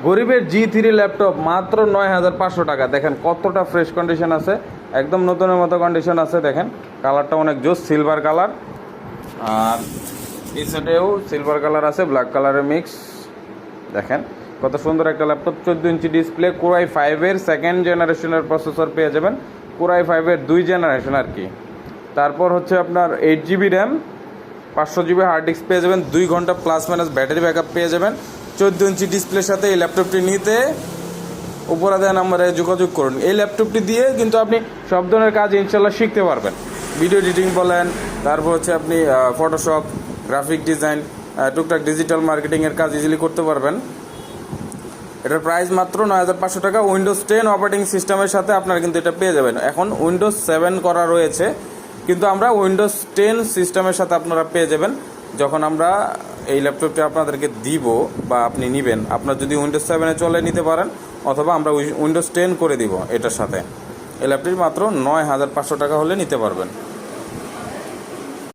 গরিবের G3 laptop মাত্র 9,500 টাকা। দেখেন কতটা ফ্রেশ কন্ডিশন আছে, একদম নতুনের মতো কন্ডিশন আছে। দেখেন কালারটা অনেক জোস, সিলভার কালার। আর এই সাইডেও সিলভার কালার আছে, ব্ল্যাক কালারের মিক্স। দেখেন কত সুন্দর একটা laptop, 14 inch display, Core i5-এর second জেনারেশনের প্রসেসর পেয়ে যাবেন, Core i5-এর 2 জেনারেশন আর কি। তারপর হচ্ছে আপনার 8GB RAM, 500GB hard disk পেয়ে যাবেন, 2 ঘন্টা প্লাস মাইনাস ব্যাটারি ব্যাকআপ পেয়ে যাবেন। 14 ইঞ্চি ডিসপ্লের সাথে এই ল্যাপটপটি নিতে উপরে দেওয়া নাম্বারে যোগাযোগ করুন। এই ল্যাপটপটি দিয়ে কিন্তু আপনি সব ধরনের কাজ ইনশাল্লাহ শিখতে পারবেন। ভিডিও এডিটিং বলেন, তারপর হচ্ছে আপনি ফটোশপ, গ্রাফিক ডিজাইন, টুকটাক ডিজিটাল মার্কেটিংয়ের কাজ ইজিলি করতে পারবেন। এটার প্রাইস মাত্র 9,500 টাকা। উইন্ডোজ 10 অপারেটিং সিস্টেমের সাথে আপনারা কিন্তু এটা পেয়ে যাবেন। এখন উইন্ডোজ 7 করা রয়েছে, কিন্তু আমরা উইন্ডোজ 10 সিস্টেমের সাথে আপনারা পেয়ে যাবেন যখন আমরা এই ল্যাপটপটি আপনাদেরকে দিব বা আপনি নেবেন। আপনার যদি উইন্ডোজ 7-এ চলে নিতে পারেন, অথবা আমরা উইন্ডোজ 10 করে দিব এটার সাথে। এই ল্যাপটপটি মাত্র 9,500 টাকা হলে নিতে পারবেন।